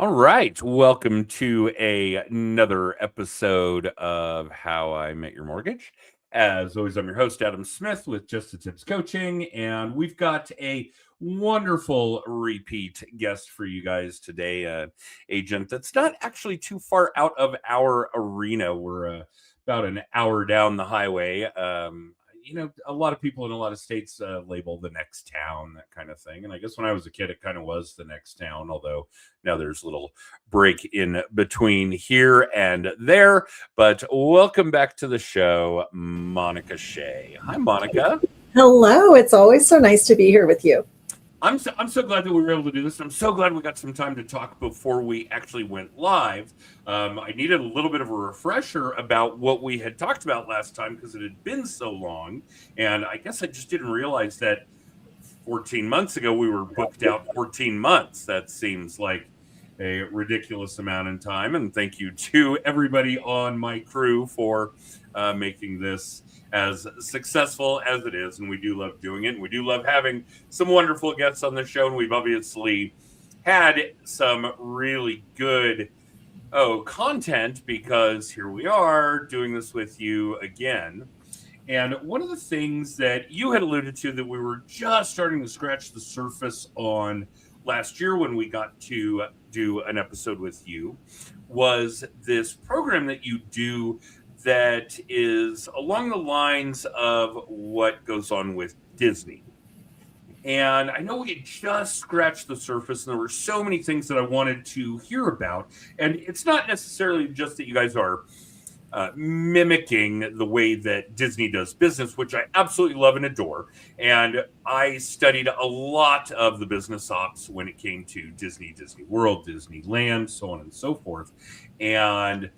All right. Welcome to another episode of How I Met Your Mortgage. As always, I'm your host, Adam Smith with Just the Tips Coaching, and we've got a wonderful repeat guest for you guys today, agent that's not actually too far out of our arena. We're about an hour down the highway. A lot of people in a lot of states label the next town, that kind of thing. And I guess when I was a kid, it kind of was the next town, although now there's a little break in between here and there. But welcome back to the show, Monica Shea. Hi, Monica. Hello. It's always so nice to be here with you. I'm so glad that we were able to do this. I'm so glad we got some time to talk before we actually went live. I needed a little bit of a refresher about what we had talked about last time because it had been so long. And I guess I just didn't realize that 14 months ago we were booked out 14 months. That seems like a ridiculous amount in time. And thank you to everybody on my crew for making this as successful as it is. And we do love doing it. And we do love having some wonderful guests on the show. And we've obviously had some really good content because here we are doing this with you again. And one of the things that you had alluded to that we were just starting to scratch the surface on last year when we got to do an episode with you was this program that you do that is along the lines of what goes on with Disney. And I know we had just scratched the surface, and there were so many things that I wanted to hear about. And it's not necessarily just that you guys are mimicking the way that Disney does business, which I absolutely love and adore. And I studied a lot of the business ops when it came to Disney, Disney World, Disneyland, so on and so forth. And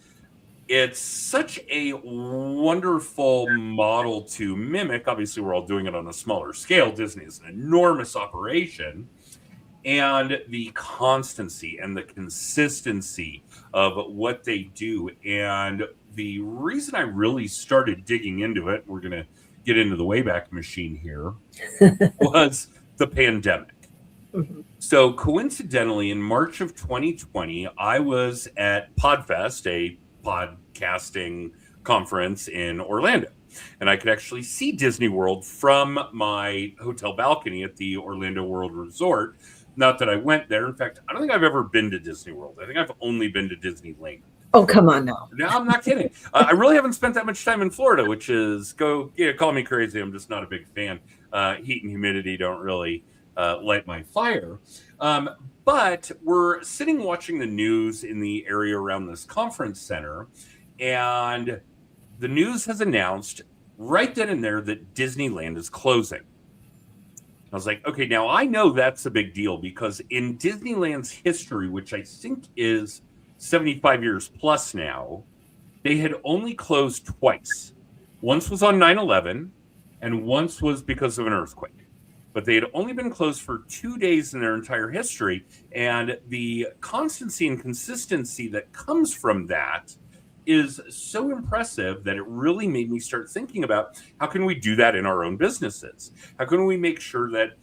it's such a wonderful model to mimic. Obviously, we're all doing it on a smaller scale. Disney is an enormous operation. And the constancy and the consistency of what they do. And the reason I really started digging into it, we're going to get into the Wayback Machine here, was the pandemic. Mm-hmm. So coincidentally, in March of 2020, I was at PodFest, a podcasting conference in Orlando. And I could actually see Disney World from my hotel balcony at the Orlando World Resort. Not that I went there. In fact, I don't think I've ever been to Disney World. I think I've only been to Disneyland. Oh, come on now. No, I'm not kidding. I really haven't spent that much time in Florida, which is, call me crazy. I'm just not a big fan. Heat and humidity don't really light my fire. But we're sitting watching the news in the area around this conference center, and the news has announced right then and there that Disneyland is closing. I was like, okay, now I know that's a big deal because in Disneyland's history, which I think is 75 years plus now, they had only closed twice. Once was on 9/11 and once was because of an earthquake. But they had only been closed for 2 days in their entire history. And the constancy and consistency that comes from that is so impressive that it really made me start thinking about how can we do that in our own businesses? How can we make sure that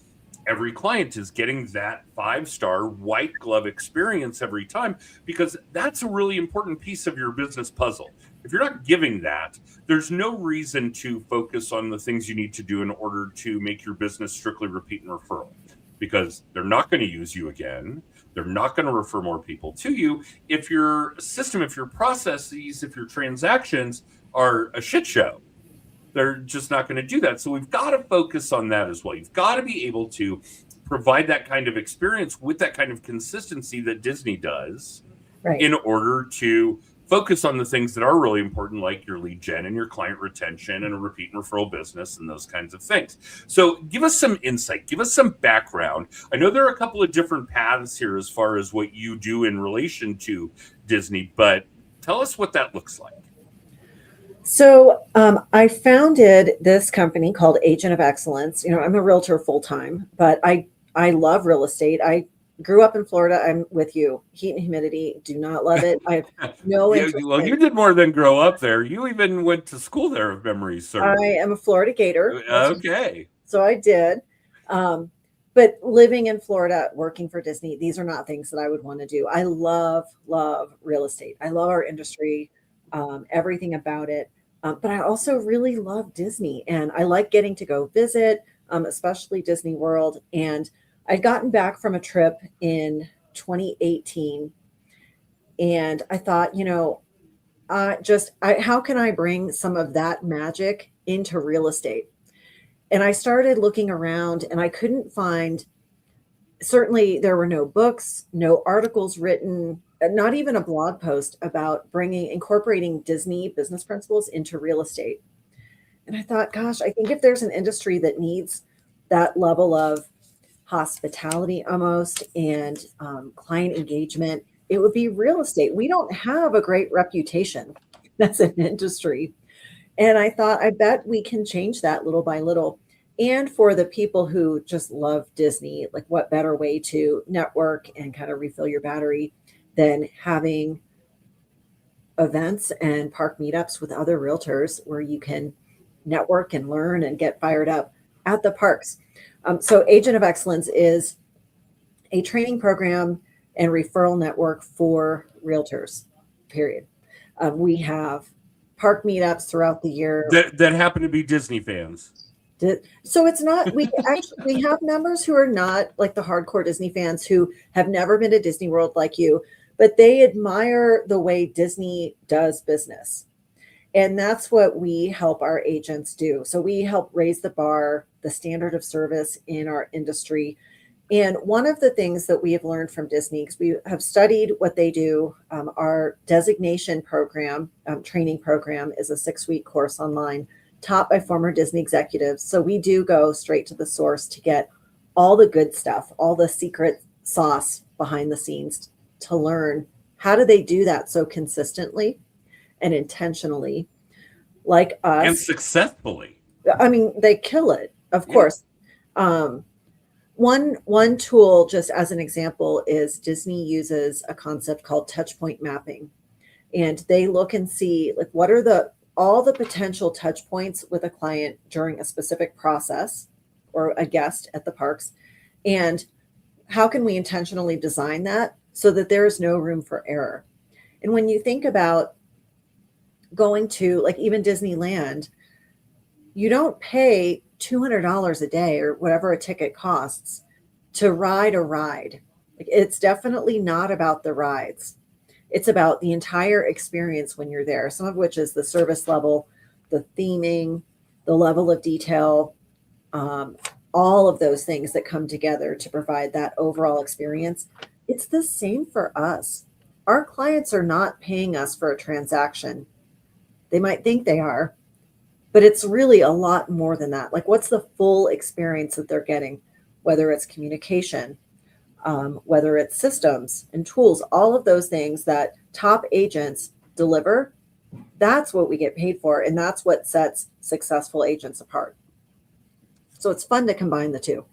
every client is getting that 5-star white glove experience every time? Because that's a really important piece of your business puzzle. If you're not giving that, there's no reason to focus on the things you need to do in order to make your business strictly repeat and referral, because they're not going to use you again. They're not going to refer more people to you. If your system, if your processes, if your transactions are a shit show, they're just not going to do that. So we've got to focus on that as well. You've got to be able to provide that kind of experience with that kind of consistency that Disney does, right, in order to focus on the things that are really important, like your lead gen and your client retention and a repeat and referral business and those kinds of things. So give us some insight, give us some background. I know there are a couple of different paths here as far as what you do in relation to Disney, but tell us what that looks like. So I founded this company called Agent of Excellence. I'm a realtor full-time, but I love real estate. I grew up in Florida. I'm with you. Heat and humidity, do not love it. I have no interest. Well, you did more than grow up there. You even went to school there, if memory serves. I am a Florida Gator. Okay. So I did. but living in Florida, working for Disney, these are not things that I would want to do. I love real estate. I love our industry, everything about it. But I also really love Disney, and I like getting to go visit, especially Disney World. And I'd gotten back from a trip in 2018, and I thought, how can I bring some of that magic into real estate? And I started looking around, and I couldn't find, certainly there were no books, no articles written, not even a blog post about incorporating Disney business principles into real estate. And I thought, gosh, I think if there's an industry that needs that level of hospitality almost, and client engagement, it would be real estate. We don't have a great reputation as an industry. And I thought, I bet we can change that little by little. And for the people who just love Disney, like, what better way to network and kind of refill your battery than having events and park meetups with other realtors where you can network and learn and get fired up at the parks. So Agent of Excellence is a training program and referral network for realtors, period. We have park meetups throughout the year. That happen to be Disney fans. So it's not, we have members who are not like the hardcore Disney fans who have never been to Disney World like you, but they admire the way Disney does business. And that's what we help our agents do. So we help raise the bar, the standard of service in our industry. And one of the things that we have learned from Disney, because we have studied what they do, our designation program, training program, is a 6-week course online taught by former Disney executives. So we do go straight to the source to get all the good stuff, all the secret sauce behind the scenes, to learn how do they do that so consistently and intentionally, like us, and successfully. I mean, they kill it, of course. One tool, just as an example, is Disney uses a concept called touch point mapping, and they look and see, like, what are all the potential touch points with a client during a specific process or a guest at the parks, and how can we intentionally design that so that there is no room for error. And when you think about going to, like, even Disneyland, you don't pay $200 a day or whatever a ticket costs to ride a ride. Like, it's definitely not about the rides. It's about the entire experience when you're there, some of which is the service level, the theming, the level of detail, all of those things that come together to provide that overall experience. It's the same for us. Our clients are not paying us for a transaction. They might think they are, but it's really a lot more than that. Like, what's the full experience that they're getting, whether it's communication, whether it's systems and tools, all of those things that top agents deliver, that's what we get paid for. And that's what sets successful agents apart. So it's fun to combine the two.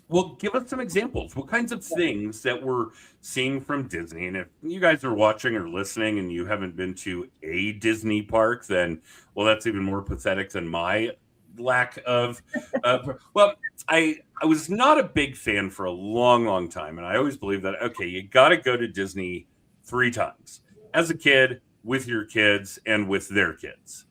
Well, give us some examples. What kinds of things that we're seeing from Disney? And if you guys are watching or listening and you haven't been to a Disney park, then, well, that's even more pathetic than my lack of. Well, I was not a big fan for a long time. And I always believed that, okay, you got to go to Disney 3 times as a kid, with your kids, and with their kids.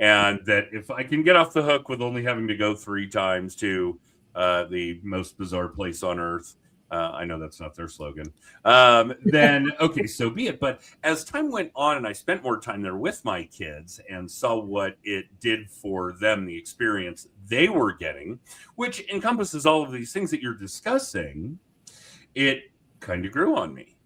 And that if I can get off the hook with only having to go 3 times to the most bizarre place on earth, I know that's not their slogan, then okay, so be it. But as time went on and I spent more time there with my kids and saw what it did for them, the experience they were getting, which encompasses all of these things that you're discussing, it kind of grew on me.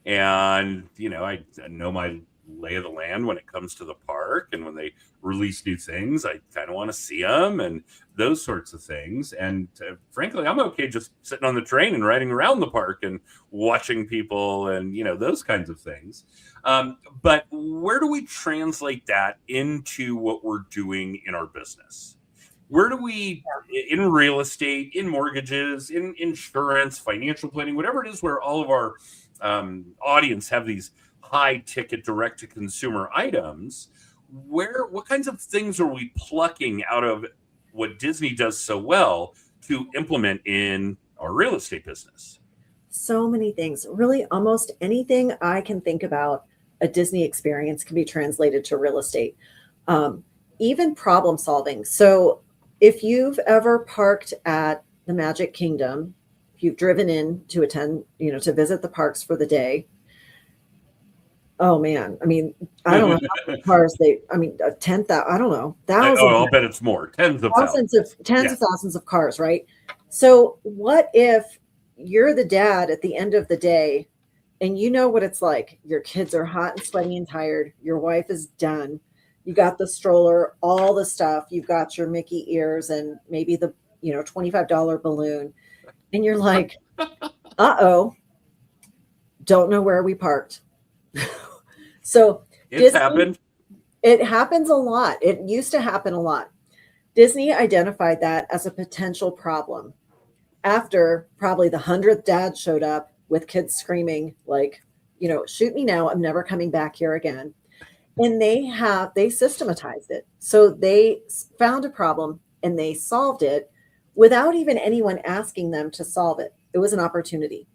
And, I know my lay of the land when it comes to the park, and when they release new things, I kind of want to see them and those sorts of things. And frankly, I'm okay just sitting on the train and riding around the park and watching people and those kinds of things. But where do we translate that into what we're doing in our business? Where do we, in real estate, in mortgages, in insurance, financial planning, whatever it is, where all of our audience have these high ticket direct to consumer items, what kinds of things are we plucking out of what Disney does so well to to implement in our real estate business? So many things. Really, almost anything I can think about a Disney experience can be translated to real estate. Um, Even problem solving. So, if you've ever parked at the Magic Kingdom, if you've driven in to attend, to visit the parks for the day, oh man, I mean, I don't know how many cars I mean, 10,000, I don't know, thousands, I'll bet it's more, tens of thousands thousands. of tens Yeah. of thousands of cars, right? So what if you're the dad at the end of the day and you know what it's like? Your kids are hot and sweaty and tired. Your wife is done. You got the stroller, all the stuff. You've got your Mickey ears and maybe the, $25 balloon. And you're like, uh-oh, don't know where we parked. So It's Disney, happened. it happens a lot. It used to happen a lot. Disney identified that as a potential problem after probably the 100th dad showed up with kids screaming like, shoot me now, I'm never coming back here again. And they systematized it. So they found a problem and they solved it without even anyone asking them to solve it. It was an opportunity.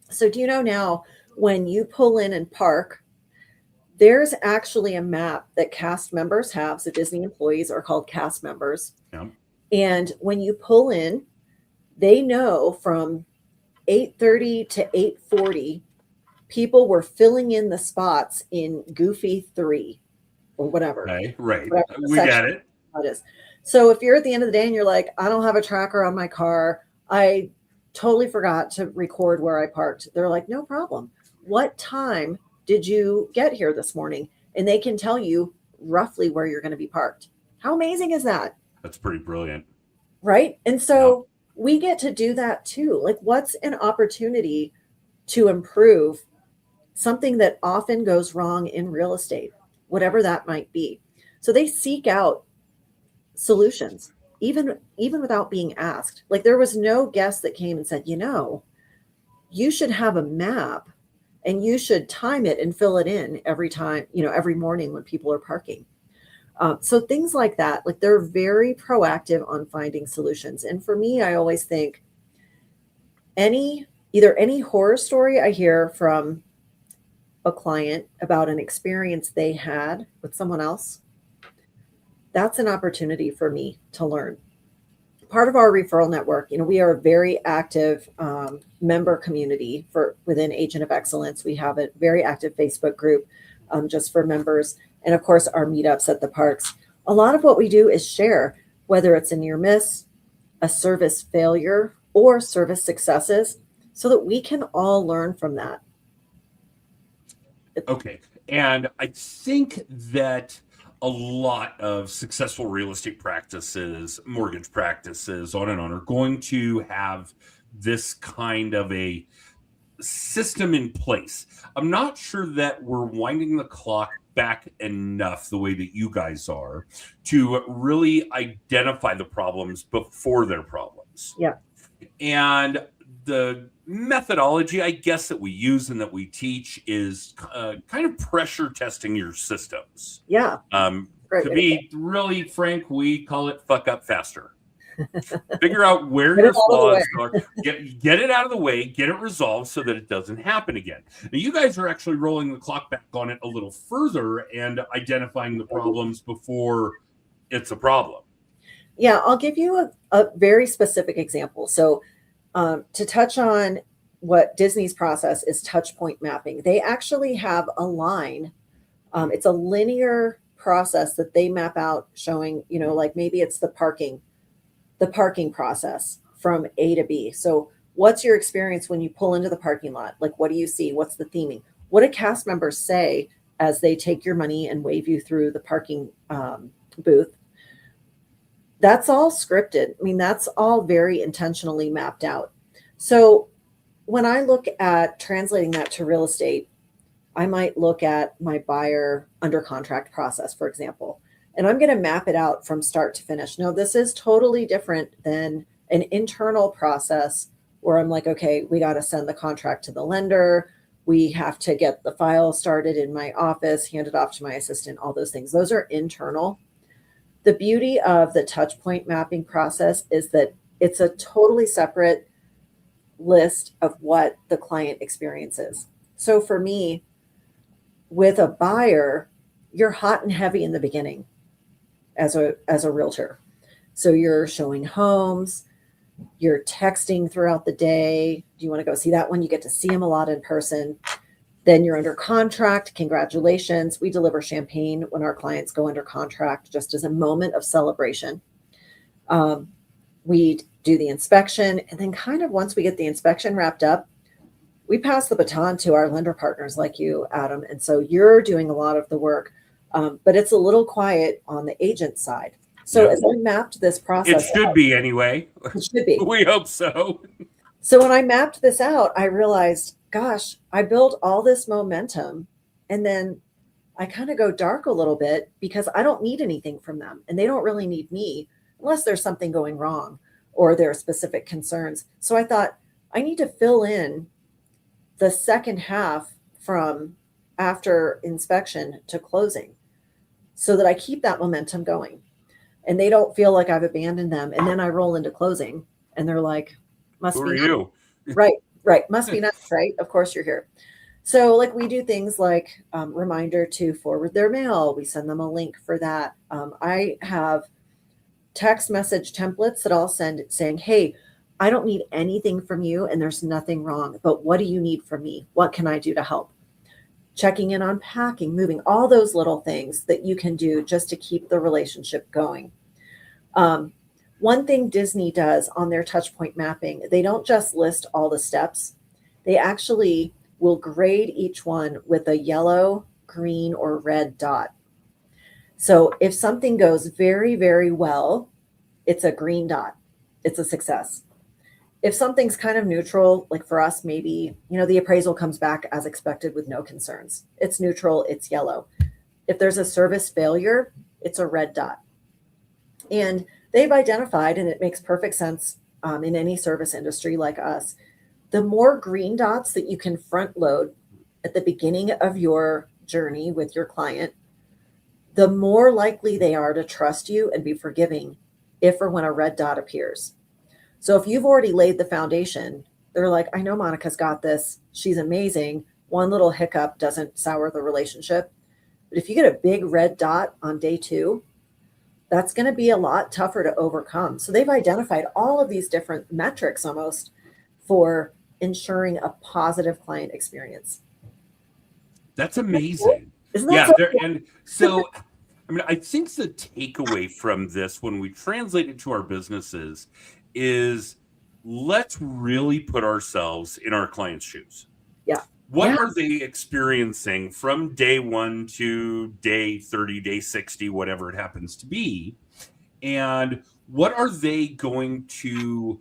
So do you know now when you pull in and park, there's actually a map that cast members have. So Disney employees are called cast members. Yeah. And when you pull in, they know from 8:30 to 8:40, people were filling in the spots in Goofy 3 or whatever. Okay, right. Whatever the We section got it. that is. So if you're at the end of the day and you're like, I don't have a tracker on my car, I totally forgot to record where I parked. They're like, no problem. What time did you get here this morning? And they can tell you roughly where you're going to be parked. How amazing is that? That's pretty brilliant. Right. And so we get to do that too. Like, what's an opportunity to improve something that often goes wrong in real estate, whatever that might be? So they seek out solutions, even without being asked. Like, there was no guest that came and said, you should have a map and you should time it and fill it in every time, every morning when people are parking. So things like that, like they're very proactive on finding solutions. And for me, I always think either any horror story I hear from a client about an experience they had with someone else, that's an opportunity for me to learn. Part of our referral network, we are a very active member community within Agent of Excellence. We have a very active Facebook group just for members. And of course, our meetups at the parks. A lot of what we do is share, whether it's a near miss, a service failure, or service successes, so that we can all learn from that. Okay. And I think that a lot of successful real estate practices, mortgage practices, on and on, are going to have this kind of a system in place. I'm not sure that we're winding the clock back enough the way that you guys are to really identify the problems before they're problems. Yeah. And the methodology, I guess, that we use and that we teach is kind of pressure testing your systems. Yeah. To be really frank, we call it fuck up faster. Figure out where your flaws are, get it out of the way, get it resolved so that it doesn't happen again. Now, you guys are actually rolling the clock back on it a little further and identifying the problems before it's a problem. Yeah, I'll give you a very specific example. So to touch on what Disney's process is touch point mapping, they actually have a line. It's a linear process that they map out showing, like maybe it's the parking process from A to B. So what's your experience when you pull into the parking lot? Like, what do you see? What's the theming? What do cast members say as they take your money and wave you through the parking booth? That's all scripted. I mean, that's all very intentionally mapped out. So when I look at translating that to real estate, I might look at my buyer under contract process, for example, and I'm going to map it out from start to finish. No, this is totally different than an internal process where I'm like, okay, we got to send the contract to the lender. We have to get the file started in my office, hand it off to my assistant, all those things. Those are internal. The beauty of the touch point mapping process is that It's a totally separate list of what the client experiences. So for me, with a buyer, you're hot and heavy in the beginning as a realtor. So you're showing homes, you're texting throughout the day. Do you want to go see that one? You get to see them a lot in person. Then you're under contract. Congratulations. We deliver champagne when our clients go under contract, just as a moment of celebration. We do the inspection. And then, kind of once we get the inspection wrapped up, we pass the baton to our lender partners like you, Adam. And so you're doing a lot of the work, but it's a little quiet on the agent side. So as I mapped this process, it should be anyway. It should be. We hope so. So when I mapped this out, I realized, gosh, I built all this momentum, and then I kind of go dark a little bit because I don't need anything from them, and they don't really need me unless there's something going wrong or there are specific concerns. So I thought I need to fill in the second half from after inspection to closing so that I keep that momentum going and they don't feel like I've abandoned them. And then I roll into closing and they're like, must Who be are nice. you? Right. Must be nice, right? Of course you're here. So like we do things like reminder to forward their mail. We send them a link for that. I have text message templates that I'll send saying, hey, I don't need anything from you and there's nothing wrong, but what do you need from me? What can I do to help? Checking in on packing, moving, all those little things that you can do just to keep the relationship going. One thing Disney does on their touch point mapping, they don't just list all the steps. They actually will grade each one with a yellow, green, or red dot. So if something goes very, very well, it's a green dot. It's a success. If something's kind of neutral, like for us, maybe, the appraisal comes back as expected with no concerns. It's neutral, it's yellow. If there's a service failure, it's a red dot. And they've identified, and it makes perfect sense in any service industry like us, the more green dots that you can front load at the beginning of your journey with your client, the more likely they are to trust you and be forgiving if or when a red dot appears. So if you've already laid the foundation, they're like, I know Monica's got this. She's amazing. One little hiccup doesn't sour the relationship. But if you get a big red dot on day 2, that's going to be a lot tougher to overcome. So they've identified all of these different metrics almost for ensuring a positive client experience. That's amazing. Isn't that so cool? And so, I think the takeaway from this when we translate it to our businesses is let's really put ourselves in our clients' shoes. Yeah. What are they experiencing from day 1 to day 30, day 60, whatever it happens to be? And what are they going to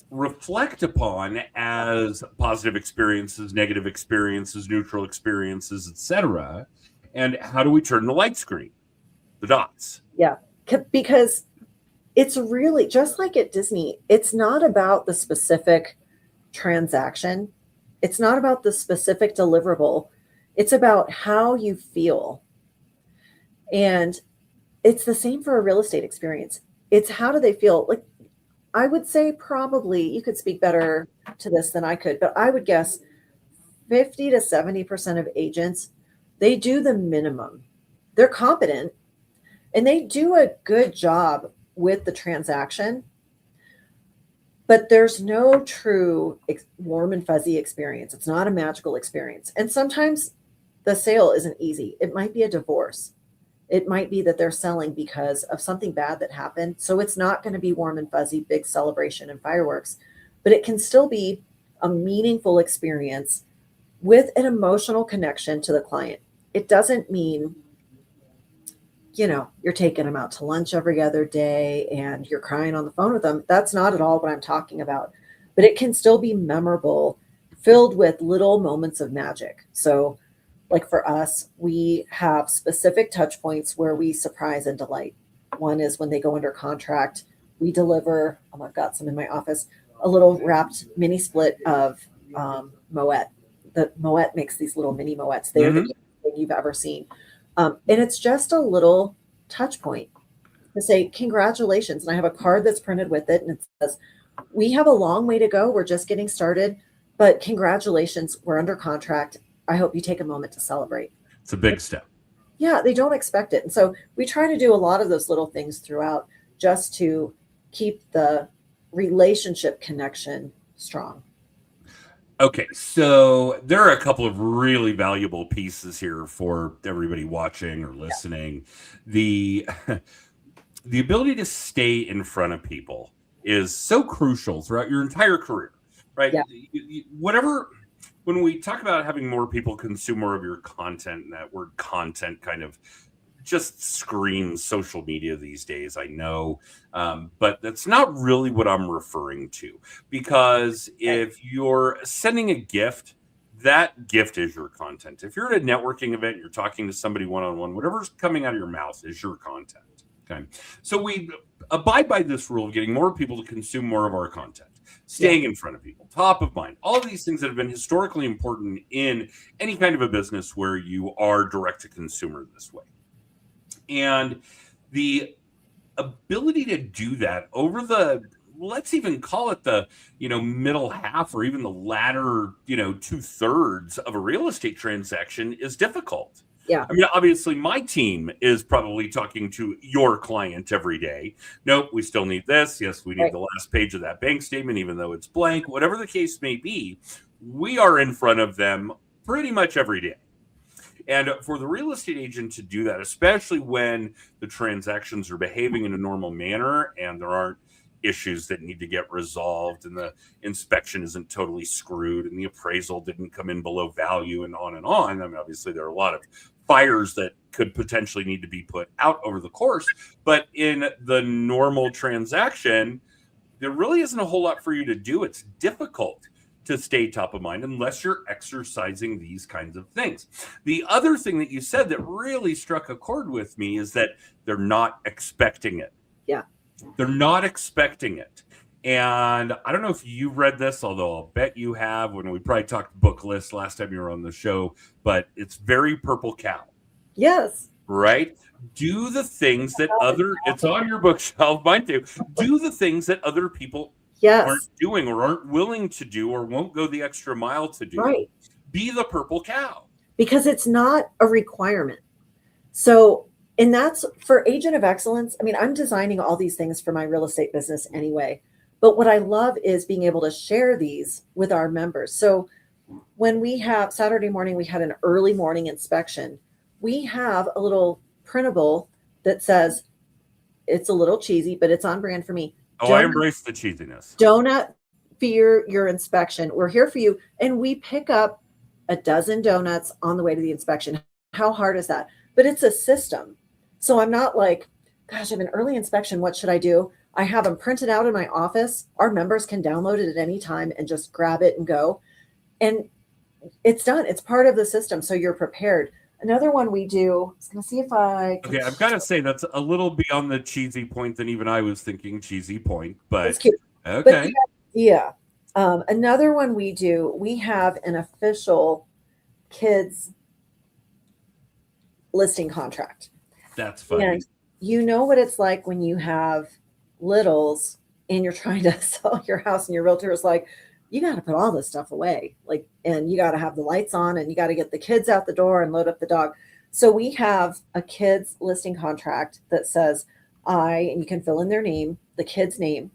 reflect upon as positive experiences, negative experiences, neutral experiences, etc.? And how do we turn the light screen, the dots? Yeah, because it's really just like at Disney. It's not about the specific transaction. It's not about the specific deliverable. It's about how you feel. And it's the same for a real estate experience. It's how do they feel? Like, I would say probably, you could speak better to this than I could, but I would guess 50 to 70% of agents, they do the minimum. They're competent and they do a good job with the transaction, but there's no true warm and fuzzy experience. It's not a magical experience. And sometimes the sale isn't easy. It might be a divorce. It might be that they're selling because of something bad that happened. So it's not going to be warm and fuzzy, big celebration and fireworks, but it can still be a meaningful experience with an emotional connection to the client. It doesn't mean, you're taking them out to lunch every other day and you're crying on the phone with them. That's not at all what I'm talking about, but it can still be memorable, filled with little moments of magic. So like for us, we have specific touch points where we surprise and delight. One is when they go under contract, we deliver, I've got some in my office, a little wrapped mini split of Moet. The Moet makes these little mini Moets. They're the best thing you've ever seen. And it's just a little touch point. to say, congratulations. And I have a card that's printed with it. And it says, we have a long way to go. We're just getting started, but congratulations. We're under contract. I hope you take a moment to celebrate. It's a big step. Yeah, they don't expect it. And so we try to do a lot of those little things throughout just to keep the relationship connection strong. Okay, so there are a couple of really valuable pieces here for everybody watching or listening. The the ability to stay in front of people is so crucial throughout your entire career, right? Yeah. Whatever, when we talk about having more people consume more of your content, and that word content kind of just screams social media these days, I know, but that's not really what I'm referring to, because if you're sending a gift, that gift is your content. If you're at a networking event, you're talking to somebody one-on-one, whatever's coming out of your mouth is your content. Okay, so we abide by this rule of getting more people to consume more of our content, staying in front of people, top of mind, all of these things that have been historically important in any kind of a business where you are direct to consumer this way. And the ability to do that over the, let's even call it the, middle half or even the latter, 2/3 of a real estate transaction is difficult. Yeah. I mean, obviously my team is probably talking to your client every day. Nope, we still need this. Yes, we need the last page of that bank statement, even though it's blank, whatever the case may be. We are in front of them pretty much every day. And for the real estate agent to do that, especially when the transactions are behaving in a normal manner and there aren't issues that need to get resolved and the inspection isn't totally screwed and the appraisal didn't come in below value and on and on. I mean, obviously there are a lot of fires that could potentially need to be put out over the course, but in the normal transaction, there really isn't a whole lot for you to do. It's difficult to stay top of mind unless you're exercising these kinds of things. The other thing that you said that really struck a chord with me is that they're not expecting it. Yeah. They're not expecting it. And I don't know if you read this, although I'll bet you have when we probably talked book list last time you were on the show, but it's very Purple Cow. Yes. Right? Do the things that it's on your bookshelf, mine too. Do the things that other people aren't doing or aren't willing to do or won't go the extra mile to do. Right. Be the Purple Cow. Because it's not a requirement. So, and that's for Agent of Excellence. I mean, I'm designing all these things for my real estate business anyway. But what I love is being able to share these with our members. So when we have Saturday morning, we had an early morning inspection. We have a little printable that says, it's a little cheesy, but it's on brand for me. Oh, I embrace the cheesiness. Do not fear your inspection. We're here for you. And we pick up a dozen donuts on the way to the inspection. How hard is that? But it's a system. So I'm not like, gosh, I have an early inspection. What should I do? I have them printed out in my office. Our members can download it at any time and just grab it and go. And it's done. It's part of the system. So you're prepared. Another one we do, I was going to see if I can. Okay, I've got to say that's a little beyond the cheesy point than even I was thinking cheesy point, but it's cute. Okay. But another one we do, we have an official kids listing contract. That's funny. And you know what it's like when you have littles and you're trying to sell your house and your realtor is like, you got to put all this stuff away. Like, and you got to have the lights on and you got to get the kids out the door and load up the dog. So we have a kids listing contract that says, and you can fill in their name, the kid's name,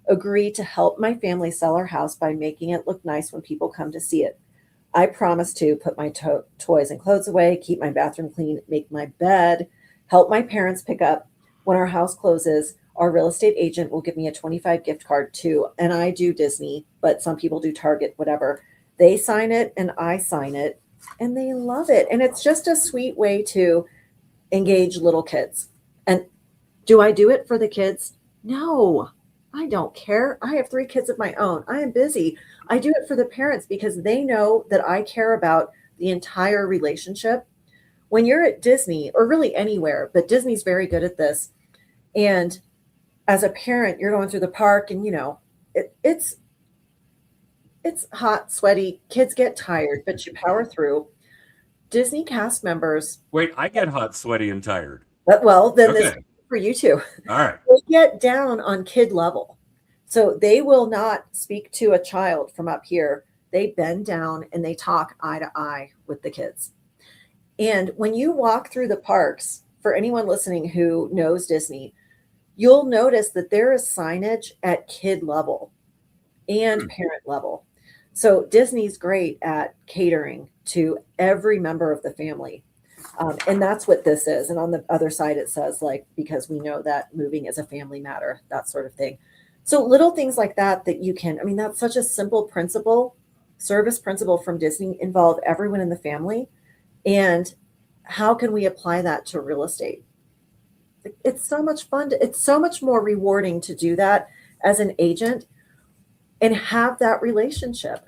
agree to help my family sell our house by making it look nice when people come to see it. I promise to put my toys and clothes away, keep my bathroom clean, make my bed, help my parents pick up. When our house closes, our real estate agent will give me a 25 gift card too. And I do Disney, but some people do Target, whatever. They sign it and I sign it and they love it. And it's just a sweet way to engage little kids. And do I do it for the kids? No, I don't care. I have 3 kids of my own. I am busy. I do it for the parents because they know that I care about the entire relationship. When you're at Disney or really anywhere, but Disney's very good at this. And as a parent, you're going through the park and, it's hot, sweaty. Kids get tired, but you power through. Disney cast members. Wait, I get hot, sweaty, and tired. Well, then for you too. All right. They get down on kid level. So they will not speak to a child from up here. They bend down and they talk eye to eye with the kids. And when you walk through the parks, for anyone listening who knows Disney, you'll notice that there is signage at kid level and parent level. So Disney's great at catering to every member of the family. And that's what this is. And on the other side, it says, like, because we know that moving is a family matter, that sort of thing. So little things like that, that you can, I mean, that's such a simple principle, service principle from Disney, involve everyone in the family. And how can we apply that to real estate? It's so much fun. It's so much more rewarding to do that as an agent and have that relationship.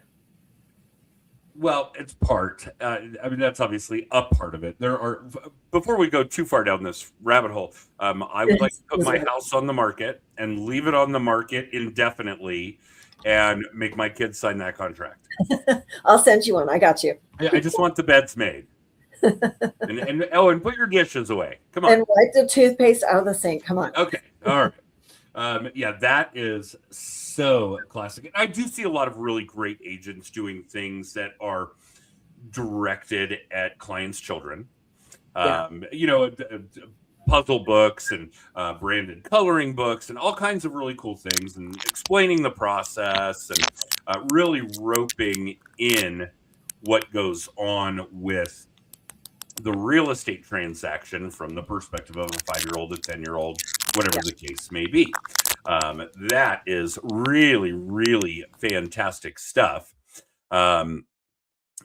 Well, it's part. I mean, that's obviously a part of it. There are, before we go too far down this rabbit hole, I would like to put my house on the market and leave it on the market indefinitely and make my kids sign that contract. I'll send you one. I got you. I just want the beds made. and put your dishes away. Come on. And wipe the toothpaste out of the sink. Come on. Okay. All right. Yeah, that is so classic. I do see a lot of really great agents doing things that are directed at clients' children. Yeah. Puzzle books and branded coloring books and all kinds of really cool things, and explaining the process and really roping in what goes on with the real estate transaction from the perspective of a 5-year-old, a 10-year-old, whatever the case may be. That is really, really fantastic stuff. And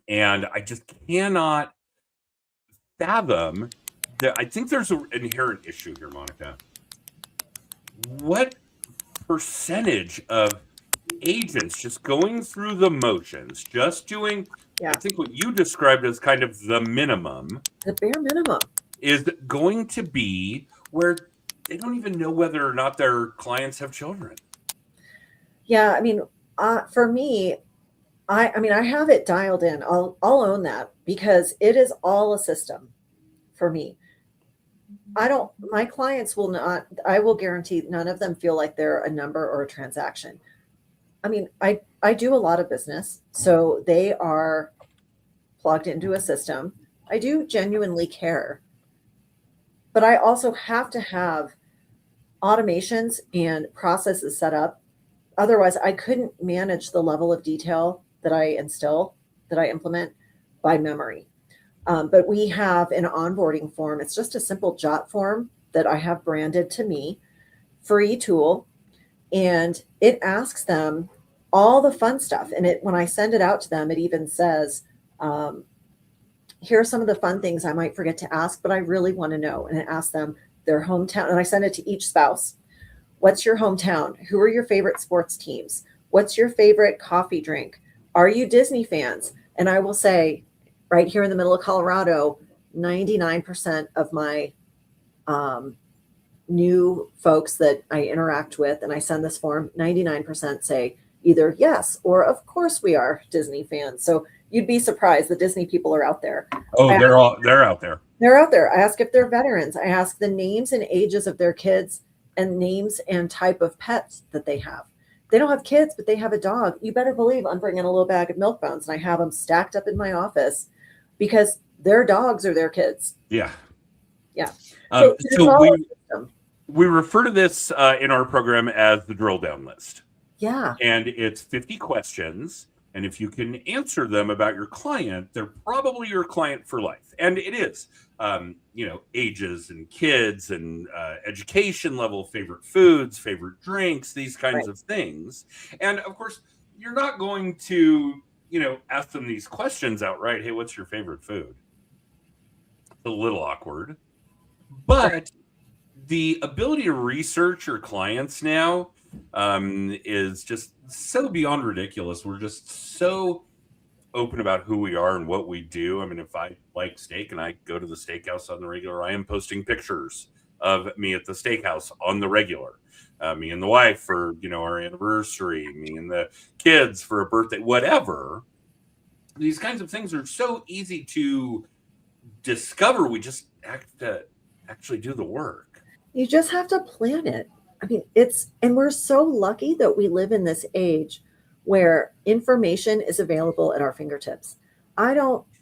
I just cannot fathom that. I think there's an inherent issue here, Monica. What percentage of agents just going through the motions, just doing, I think what you described as kind of the minimum, the bare minimum, is going to be where they don't even know whether or not their clients have children? Yeah, I mean, for me, I have it dialed in. I'll own that, because it is all a system for me. My clients will not, I will guarantee none of them feel like they're a number or a transaction. I mean, I do a lot of business, so they are plugged into a system. I do genuinely care, but I also have to have automations and processes set up. Otherwise, I couldn't manage the level of detail that I implement by memory. But we have an onboarding form. It's just a simple jot form that I have branded to me, free tool. And it asks them all the fun stuff. And when I send it out to them, it even says, here are some of the fun things I might forget to ask, but I really want to know. And it asks them their hometown. And I send it to each spouse. What's your hometown? Who are your favorite sports teams? What's your favorite coffee drink? Are you Disney fans? And I will say, right here in the middle of Colorado, 99% of my new folks that I interact with, and I send this form, 99% say either yes or of course we are Disney fans. So you'd be surprised, the Disney people are out there. Oh, they're out there. They're out there. I ask if they're veterans. I ask the names and ages of their kids and names and type of pets that they have. They don't have kids, but they have a dog. You better believe I'm bringing a little bag of milk bones, and I have them stacked up in my office because their dogs are their kids. Yeah. Yeah. So we refer to this in our program as the drill down list. Yeah. And it's 50 questions. And if you can answer them about your client, they're probably your client for life. And it is, ages and kids and education level, favorite foods, favorite drinks, these kinds of things. And of course, you're not going to, ask them these questions outright. Hey, what's your favorite food? It's a little awkward. But the ability to research your clients now is just so beyond ridiculous. We're just so open about who we are and what we do. I mean, if I like steak and I go to the steakhouse on the regular, I am posting pictures of me at the steakhouse on the regular. Me and the wife for, our anniversary, me and the kids for a birthday, whatever. These kinds of things are so easy to discover. We just have to actually do the work. You just have to plan it. I mean, and we're so lucky that we live in this age where information is available at our fingertips. I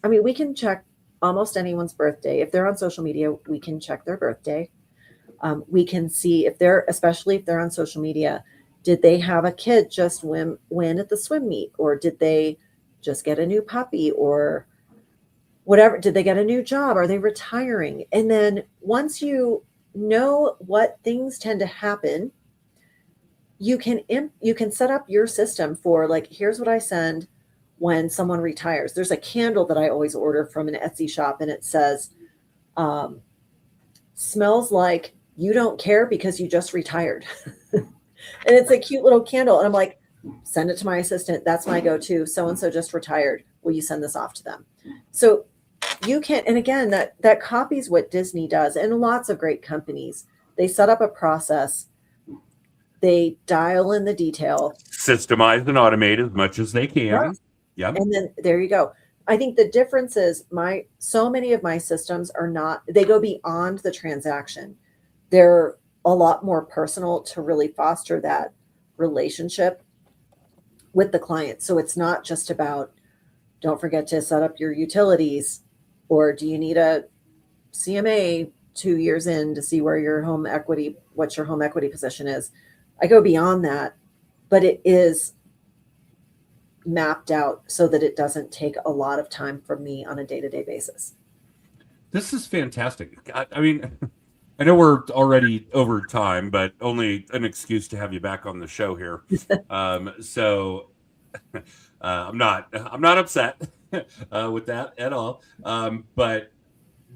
mean, we can check almost anyone's birthday. If they're on social media, we can check their birthday. We can see if especially if they're on social media, did they have a kid just win at the swim meet, or did they just get a new puppy, or whatever? Did they get a new job? Are they retiring? And then once you know what things tend to happen, you can set up your system for, like, here's what I send when someone retires. There's a candle that I always order from an Etsy shop, and it says, um, smells like you don't care because you just retired. And it's a cute little candle. And I'm like, send it to my assistant. That's my go-to. So and so just retired. Will you send this off to them? So you can, and again, that copies what Disney does, and lots of great companies. They set up a process. They dial in the detail. Systemize and automate as much as they can. Yes. Yep. And then there you go. I think the difference is so many of my systems are not, they go beyond the transaction. They're a lot more personal to really foster that relationship with the client. So it's not just about, don't forget to set up your utilities, or do you need a CMA 2 years in to see where your home equity, what your home equity position is. I go beyond that, but it is mapped out so that it doesn't take a lot of time from me on a day-to-day basis. This is fantastic. I mean, I know we're already over time, but only an excuse to have you back on the show here. So I'm not upset with that at all. But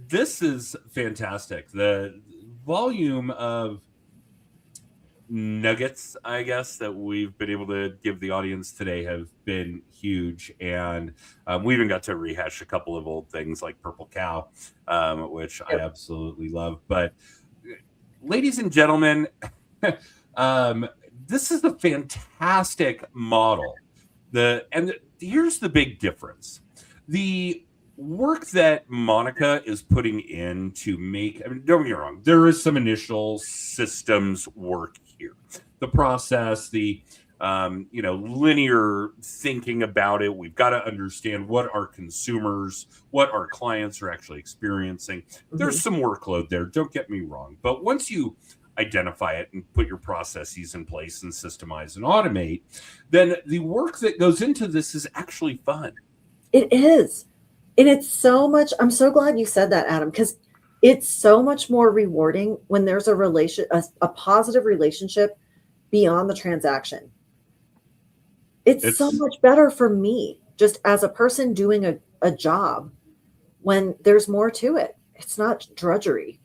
this is fantastic. The volume of nuggets, I guess, that we've been able to give the audience today have been huge, and we even got to rehash a couple of old things like Purple Cow, which I absolutely love. But ladies and gentlemen, this is a fantastic model. Here's the big difference: the work that Monica is putting in to make, I mean, don't get me wrong, there is some initial systems work here. The process, the linear thinking about it. We've got to understand what our consumers, what our clients are actually experiencing. Mm-hmm. There's some workload there, don't get me wrong. But once you identify it and put your processes in place and systemize and automate, then the work that goes into this is actually fun. It is. And it's so much, I'm so glad you said that, Adam, because it's so much more rewarding when there's a positive relationship beyond the transaction. It's so much better for me, just as a person doing a job, when there's more to it. It's not drudgery.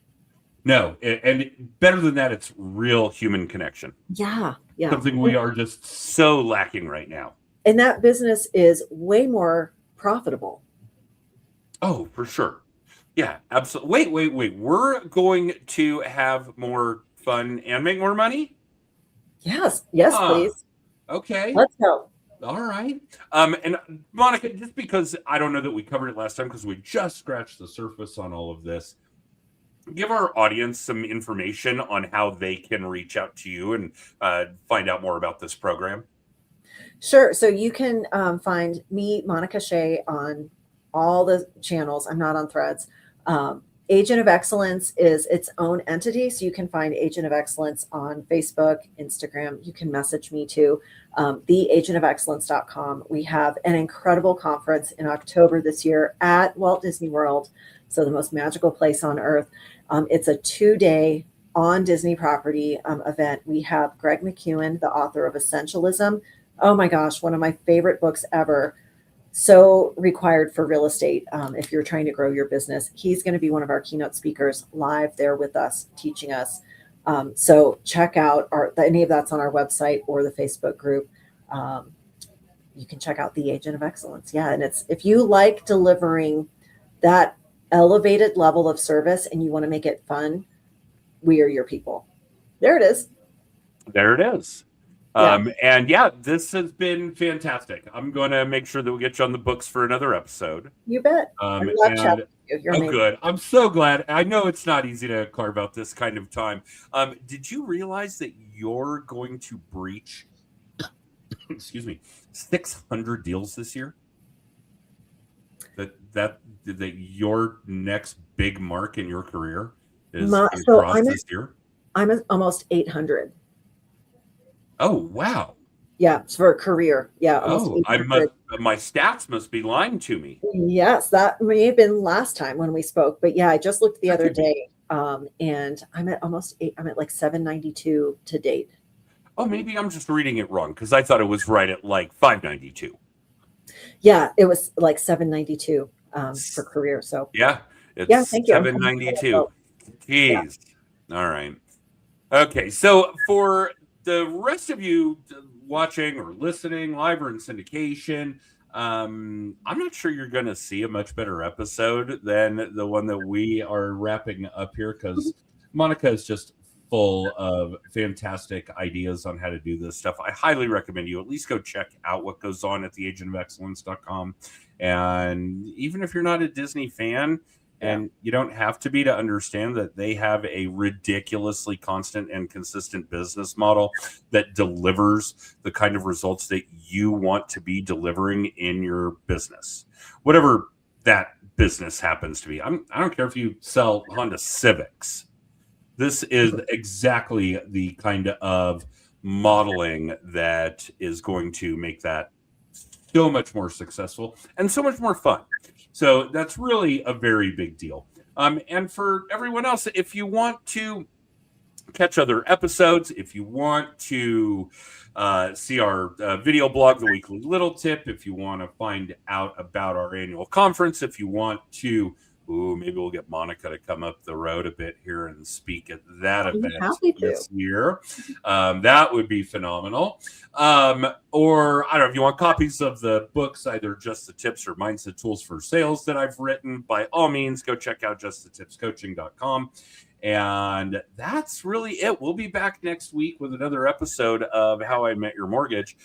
No, and better than that, it's real human connection. Yeah. Something we are just so lacking right now. And that business is way more profitable. Oh, for sure. Yeah, absolutely. Wait. We're going to have more fun and make more money? Yes, please. Okay. Let's go. All right. And Monica, just because I don't know that we covered it last time, because we just scratched the surface on all of this, give our audience some information on how they can reach out to you and find out more about this program. Sure. So you can find me, Monica Shea, on all the channels. I'm not on Threads. Agent of Excellence is its own entity. So you can find Agent of Excellence on Facebook, Instagram. You can message me too. theagentofexcellence.com. We have an incredible conference in October this year at Walt Disney World. So the most magical place on earth. It's a 2-day on Disney property event. We have Greg McEwen, the author of Essentialism. Oh my gosh, one of my favorite books ever. So required for real estate if you're trying to grow your business. He's going to be one of our keynote speakers live there with us, teaching us. So check out any of that's on our website or the Facebook group. You can check out the Agent of Excellence. Yeah, and if you like delivering that elevated level of service and you want to make it fun, we are your people. There it is. There it is. Yeah. And yeah, this has been fantastic. I'm going to make sure that we get you on the books for another episode. You bet. I love chatting And with you. You're oh, amazing. good. I'm so glad. I know it's not easy to carve out this kind of time. Did you realize that you're going to breach, excuse me, 600 deals this year? That your next big mark in your career is across this year? I'm at almost 800. Oh, wow. Yeah, it's for a career. Yeah, almost Oh, 800. my stats must be lying to me. Yes, that may have been last time when we spoke, but yeah, I just looked the That other could be. day, and I'm at almost I'm at like 792 to date. Oh, maybe I'm just reading it wrong because I thought it was right at like 592. Yeah, it was like 792 for career. So Yeah, it's yeah, thank you. 792. Yeah. Jeez. All right. Okay, so for the rest of you watching or listening live or in syndication, I'm not sure you're going to see a much better episode than the one that we are wrapping up here because Monica is just full of fantastic ideas on how to do this stuff. I highly recommend you at least go check out what goes on at theagentofexcellence.com. And even if you're not a Disney fan, and you don't have to be to understand that they have a ridiculously constant and consistent business model that delivers the kind of results that you want to be delivering in your business, whatever that business happens to be. I don't care if you sell Honda Civics. This is exactly the kind of modeling that is going to make that so much more successful and so much more fun. So that's really a very big deal. And for everyone else, if you want to catch other episodes, if you want to see our video blog, The Weekly Little Tip, if you want to find out about our annual conference, if you want to, maybe we'll get Monica to come up the road a bit here and speak at that event this year. That would be phenomenal. Or I don't know if you want copies of the books, either Just the Tips or Mindset Tools for Sales that I've written, by all means, go check out justthetipscoaching.com. And that's really it. We'll be back next week with another episode of How I Met Your Mortgage.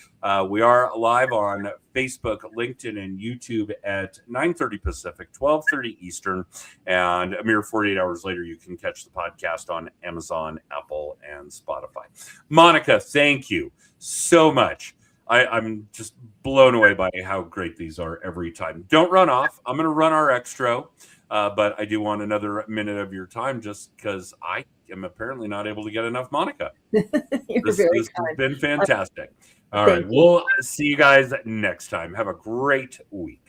We are live on Facebook, LinkedIn, and YouTube at 9:30 Pacific, 12:30 Eastern. And a mere 48 hours later, you can catch the podcast on Amazon, Apple, and Spotify. Monica, thank you so much. I'm just blown away by how great these are every time. Don't run off. I'm going to run our extra. But I do want another minute of your time just because I am apparently not able to get enough Monica. This has been fantastic. All right. We'll see you guys next time. Have a great week.